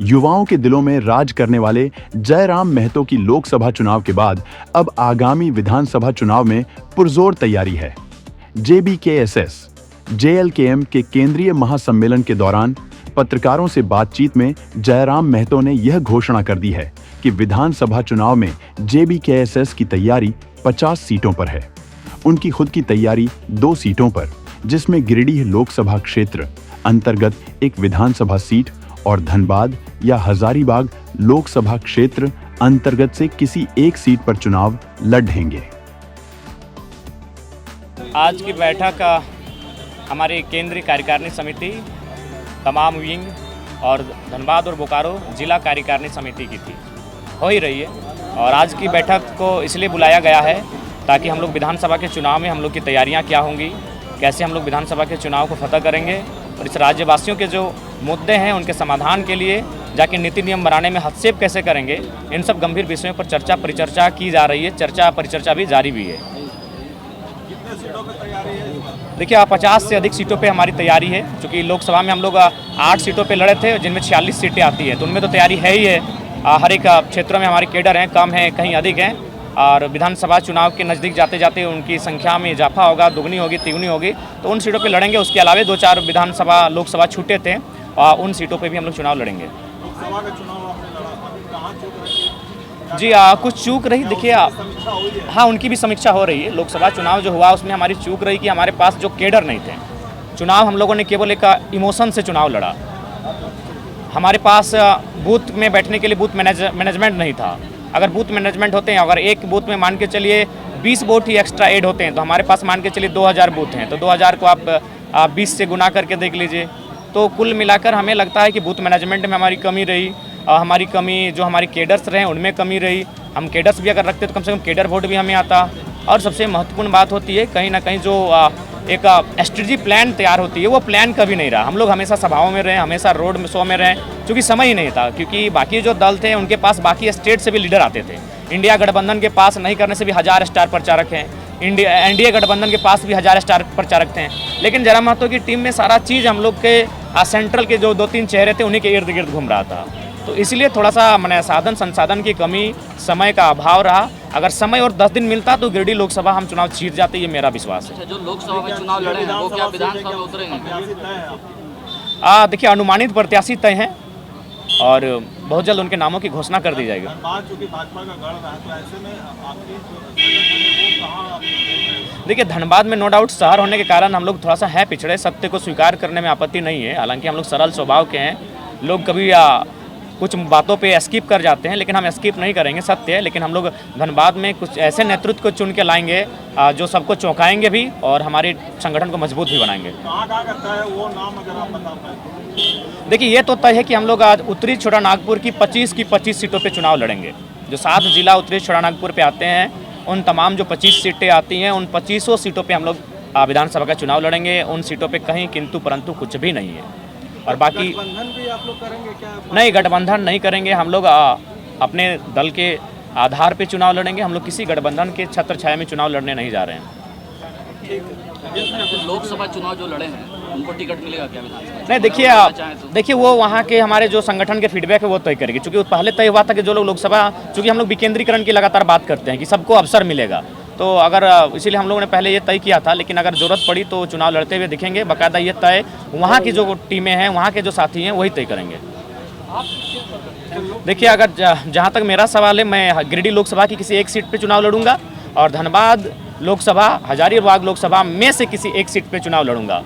युवाओं के दिलों में राज करने वाले जयराम महतो की लोकसभा चुनाव के बाद अब आगामी विधानसभा चुनाव में पुरजोर तैयारी है। जेबीकेएसएस जेएलकेएम के केंद्रीय महासम्मेलन के दौरान पत्रकारों से बातचीत में जयराम महतो ने यह घोषणा कर दी है कि विधानसभा चुनाव में जेबीकेएसएस की तैयारी 50 सीटों पर है। उनकी खुद की तैयारी 2 सीटों पर, जिसमें गिरिडीह लोकसभा क्षेत्र अंतर्गत एक विधानसभा सीट और धनबाद या हजारीबाग लोकसभा क्षेत्र अंतर्गत से किसी एक सीट पर चुनाव लड़ेंगे। आज की बैठक हमारी केंद्रीय कार्यकारिणी समिति, तमाम विंग और धनबाद और बोकारो जिला कार्यकारिणी समिति की थी, हो ही रही है। और आज की बैठक को इसलिए बुलाया गया है ताकि हम लोग विधानसभा के चुनाव में हम लोग की तैयारियां क्या होंगी, कैसे हम लोग विधानसभा के चुनाव को फतह करेंगे और इस राज्यवासियों के जो मुद्दे हैं उनके समाधान के लिए जाके नीति नियम बनाने में हस्तक्षेप कैसे करेंगे, इन सब गंभीर विषयों पर चर्चा परिचर्चा की जा रही है। चर्चा परिचर्चा भी जारी भी है। कितने सीटों पर तैयारी है? देखिए 50 से अधिक सीटों पे हमारी तैयारी है, क्योंकि लोकसभा में हम लोग 8 सीटों पे लड़े थे जिनमें 46 सीटें आती है, तो उनमें तो तैयारी है ही है। हर एक क्षेत्रों में हमारे कैडर हैं, कम हैं कहीं अधिक हैं, और विधानसभा चुनाव के नज़दीक जाते जाते उनकी संख्या में इजाफा होगा, दुगनी होगी तिगुनी होगी, तो उन सीटों पे लड़ेंगे। उसके अलावा 2-4 विधानसभा लोकसभा छूटे थे, उन सीटों पे भी हम लोग चुनाव लड़ेंगे। लोकसभा का चुनाव आपने लड़ा था, कहाँ चूक रही? जी कुछ चूक रही, देखिए हाँ उनकी भी समीक्षा हो रही है। लोकसभा चुनाव जो हुआ उसमें हमारी चूक रही कि हमारे पास जो कैडर नहीं थे। चुनाव हम लोगों ने केवल एक इमोशन से चुनाव लड़ा। हमारे पास बूथ में बैठने के लिए बूथ मैनेजमेंट नहीं था। अगर बूथ मैनेजमेंट होते हैं, अगर एक बूथ में मान के चलिए 20 वोट ही एक्स्ट्रा ऐड होते हैं, तो हमारे पास मान के चलिए 2000 बूथ हैं, तो 2000 को आप 20 से गुना करके देख लीजिए। तो कुल मिलाकर हमें लगता है कि बूथ मैनेजमेंट में हमारी कमी रही, हमारी कमी जो हमारी कैडर्स रहे उनमें कमी रही। हम कैडर्स भी अगर रखते तो कम से कम कैडर वोट भी हमें आता। और सबसे महत्वपूर्ण बात होती है कहीं ना कहीं जो एक स्ट्रेटजी प्लान तैयार होती है, वो प्लान कभी नहीं रहा। हम लोग हमेशा सभाओं में रहे, हमेशा रोड में शो में रहे, क्योंकि समय ही नहीं था। क्योंकि बाकी जो दल थे उनके पास बाकी स्टेट से भी लीडर आते थे। इंडिया गठबंधन के पास नहीं करने से भी 1000 स्टार प्रचारक हैं, एनडीए गठबंधन के पास भी 1000 स्टार प्रचारक थे। लेकिन जयराम महतो की टीम में सारा चीज़ हम लोग के सेंट्रल के जो 2-3 चेहरे थे उन्हीं के इर्द गिर्द घूम रहा था। तो इसलिए थोड़ा सा मैंने साधन संसाधन की कमी, समय का अभाव रहा। अगर समय और 10 दिन मिलता तो गिरिडीह लोकसभा हम चुनाव जीत जाते, ये मेरा विश्वास है। अच्छा, जो लोकसभा में चुनाव लड़े हैं वो क्या विधानसभा में उतरेंगे? देखिए अनुमानित प्रत्याशी तय हैं और बहुत जल्द उनके नामों की घोषणा कर दी जाएगी। धनबाद चूंकि भाजपा का गढ़ रहा, तो ऐसे में आपकी वो कहाँ? देखिए धनबाद में नो डाउट शहर होने के कारण हम लोग थोड़ा सा है पिछड़े। सत्य को स्वीकार करने में आपत्ति नहीं है, हालांकि हम लोग सरल स्वभाव के हैं। लोग कभी कुछ बातों पे एस्किप कर जाते हैं, लेकिन हम एस्किप नहीं करेंगे, सत्य है। लेकिन हम लोग धनबाद में कुछ ऐसे नेतृत्व को चुन के लाएंगे जो सबको चौंकाएंगे भी और हमारे संगठन को मजबूत भी बनाएंगे। कहाँ करता है वो नाम अगर आप बता पाए? देखिए ये तो तय है कि हम लोग आज उत्तरी छोटा नागपुर की 25 सीटों पे चुनाव लड़ेंगे। जो 7 जिला उत्तरी छोटा नागपुर पे आते हैं, उन तमाम जो 25 सीटें आती हैं, उन 25 सीटों पे हम लोग विधानसभा का चुनाव लड़ेंगे। उन सीटों पे कहीं किंतु परंतु कुछ भी नहीं है। और बाकी गठबंधन भी आप लोग करेंगे क्या? नहीं, गठबंधन नहीं करेंगे। हम लोग अपने दल के आधार पे चुनाव लड़ेंगे। हम लोग किसी गठबंधन के छत्र छाया में चुनाव लड़ने नहीं जा रहे हैं। लोकसभा चुनाव जो लड़े हैं उनको टिकट मिलेगा क्या विधानसभा? नहीं, देखिए वो वहाँ के हमारे जो संगठन के फीडबैक है वो तय करेगी। क्योंकि पहले तय हुआ था कि जो लोग लोकसभा, चूँकि हम लोग विकेंद्रीकरण की लगातार बात करते हैं कि सबको अवसर मिलेगा, तो अगर इसीलिए हम लोगों ने पहले ये तय किया था। लेकिन अगर ज़रूरत पड़ी तो चुनाव लड़ते हुए दिखेंगे। बाकायदा ये तय वहाँ की जो टीमें हैं, वहाँ के जो साथी हैं, वही तय करेंगे। देखिए अगर जहाँ तक मेरा सवाल है, मैं गिरिडीह लोकसभा की किसी एक सीट पे चुनाव लड़ूंगा और धनबाद लोकसभा, हजारीबाग लोकसभा में से किसी एक सीट पे चुनाव लड़ूंगा।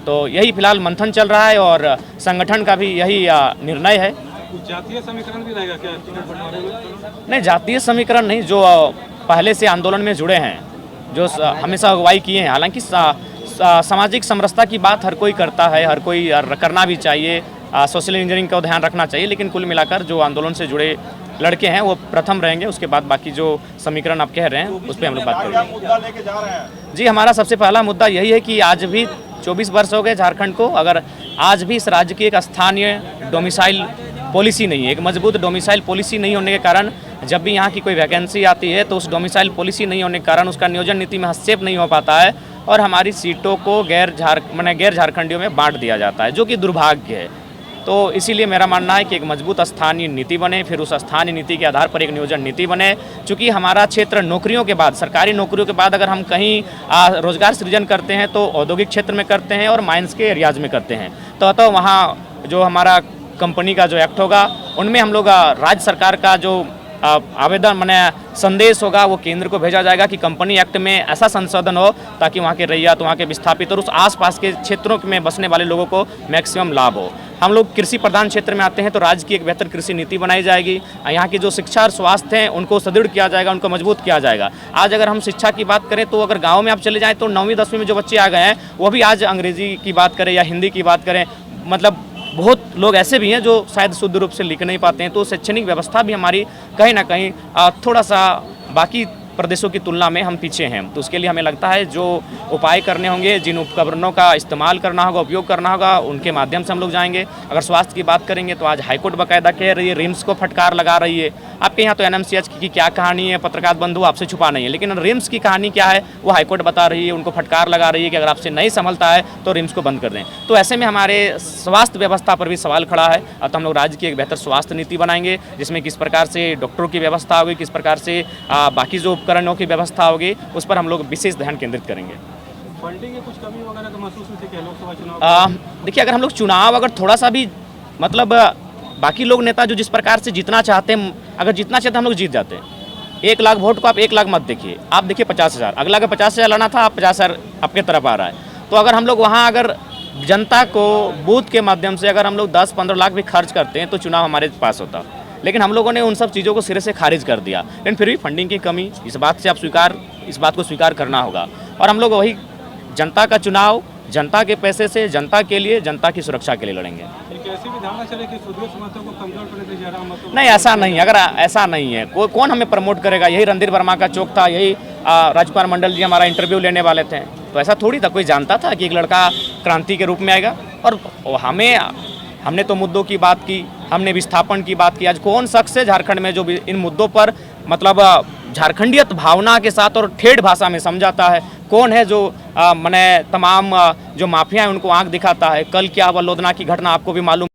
तो यही फिलहाल मंथन चल रहा है और संगठन का भी यही निर्णय है। जातीय समीकरण भी रहेगा क्या टिकट बंटवारे में? नहीं, जातीय समीकरण नहीं। जो पहले से आंदोलन में जुड़े हैं, जो हमेशा अगुवाई किए हैं, हालांकि सामाजिक समरसता की बात हर कोई करता है, हर कोई करना भी चाहिए, सोशल इंजीनियरिंग का ध्यान रखना चाहिए। लेकिन कुल मिलाकर जो आंदोलन से जुड़े लड़के हैं वो प्रथम रहेंगे। उसके बाद बाकी जो समीकरण आप कह रहे हैं उस पर हम लोग बात करेंगे। मुद्दा लेके जा रहे हैं जी, हमारा सबसे पहला मुद्दा यही है कि आज भी 24 वर्ष हो गए झारखंड को, अगर आज भी इस राज्य की एक स्थानीय डोमिसाइल पॉलिसी नहीं है, एक मजबूत डोमिसाइल पॉलिसी नहीं होने के कारण जब भी यहाँ की कोई वैकेंसी आती है तो उस डोमिसाइल पॉलिसी नहीं होने के कारण उसका नियोजन नीति में हस्तक्षेप नहीं हो पाता है और हमारी सीटों को गैर झारखंडियों में बांट दिया जाता है, जो कि दुर्भाग्य है। तो इसीलिए मेरा मानना है कि एक मजबूत स्थानीय नीति बने, फिर उस स्थानीय नीति के आधार पर एक नियोजन नीति बने। चूँकि हमारा क्षेत्र नौकरियों के बाद, सरकारी नौकरियों के बाद अगर हम कहीं रोजगार सृजन करते हैं तो औद्योगिक क्षेत्र में करते हैं और माइंस के एरियाज में करते हैं। तो वहाँ जो हमारा कंपनी का जो एक्ट होगा उनमें हम लोग राज्य सरकार का जो आवेदन माने संदेश होगा वो केंद्र को भेजा जाएगा कि कंपनी एक्ट में ऐसा संशोधन हो ताकि वहाँ के रैयत, वहाँ के विस्थापित और उस आसपास के क्षेत्रों में बसने वाले लोगों को मैक्सिमम लाभ हो। हम लोग कृषि प्रधान क्षेत्र में आते हैं तो राज्य की एक बेहतर कृषि नीति बनाई जाएगी। यहाँ की जो शिक्षा और स्वास्थ्य हैं उनको सुदृढ़ किया जाएगा, उनको मजबूत किया जाएगा। आज अगर हम शिक्षा की बात करें तो अगर गाँव में आप चले जाएँ तो 9वीं 10वीं में जो बच्चे आ गए हैं वो भी आज अंग्रेजी की बात करें या हिंदी की बात करें, मतलब बहुत लोग ऐसे भी हैं जो शायद शुद्ध रूप से लिख नहीं पाते हैं। तो शैक्षणिक व्यवस्था भी हमारी कहीं ना कहीं थोड़ा सा बाकी प्रदेशों की तुलना में हम पीछे हैं। तो उसके लिए हमें लगता है जो उपाय करने होंगे, जिन उपकरणों का इस्तेमाल करना होगा, उपयोग करना होगा, उनके माध्यम से हम लोग जाएंगे। अगर स्वास्थ्य की बात करेंगे तो आज हाईकोर्ट बाकायदा कह रही है, रिम्स को फटकार लगा रही है। आपके यहाँ तो एनएमसीएच की क्या कहानी है, पत्रकार बंधु आपसे छुपा नहीं है, लेकिन रिम्स की कहानी क्या है वो हाईकोर्ट बता रही है, उनको फटकार लगा रही है कि अगर आपसे नहीं संभलता है तो रिम्स को बंद कर दें। तो ऐसे में हमारे स्वास्थ्य व्यवस्था पर भी सवाल खड़ा है। अतः हम लोग राज्य की एक बेहतर स्वास्थ्य नीति बनाएंगे जिसमें किस प्रकार से डॉक्टरों की व्यवस्था होगी, किस प्रकार से बाकी जो उपकरणों की व्यवस्था होगी उस पर हम लोग विशेष ध्यान केंद्रित करेंगे। फंडिंग की कुछ कमी वगैरह तो महसूस होती है लोकसभा चुनाव? देखिए, अगर हम लोग चुनाव अगर थोड़ा सा भी मतलब बाकी लोग नेता जो जिस प्रकार से जीतना चाहते हैं, अगर जीतना चाहते हम लोग जीत जाते हैं। 1 लाख वोट को आप 1 लाख मत देखिए, आप देखिए 50,000। अगला का 50,000 लाना था, आप 50,000 आपके तरफ आ रहा है। तो अगर हम लोग वहाँ अगर जनता को बूथ के माध्यम से अगर हम लोग 10-15 लाख भी खर्च करते हैं तो चुनाव हमारे पास होता। लेकिन हम लोगों ने उन सब चीज़ों को सिरे से खारिज कर दिया। लेकिन फिर भी फंडिंग की कमी, इस बात से आप इस बात को स्वीकार करना होगा। और हम लोग वही जनता का चुनाव जनता के पैसे से, जनता के लिए, जनता की सुरक्षा के लिए लड़ेंगे। एक ऐसी भी धारणा चले कि सुदूर समर्थकों को कमजोर करने से जयराम महतो? नहीं, ऐसा नहीं है। अगर ऐसा नहीं है, कौन हमें प्रमोट करेगा? यही रणधीर वर्मा का चौक था, यही राजकुमार मंडल जी हमारा इंटरव्यू लेने वाले थे। तो ऐसा थोड़ी था, कोई जानता था कि एक लड़का क्रांति के रूप में आएगा। और हमने तो मुद्दों की बात की, हमने विस्थापन की बात की। आज कौन शख्स है झारखंड में जो इन मुद्दों पर मतलब झारखंडियत भावना के साथ और ठेठ भाषा में समझाता है? कौन है जो माने तमाम जो माफिया हैं उनको आंख दिखाता है? कल क्या हुआ लोधना की घटना आपको भी मालूम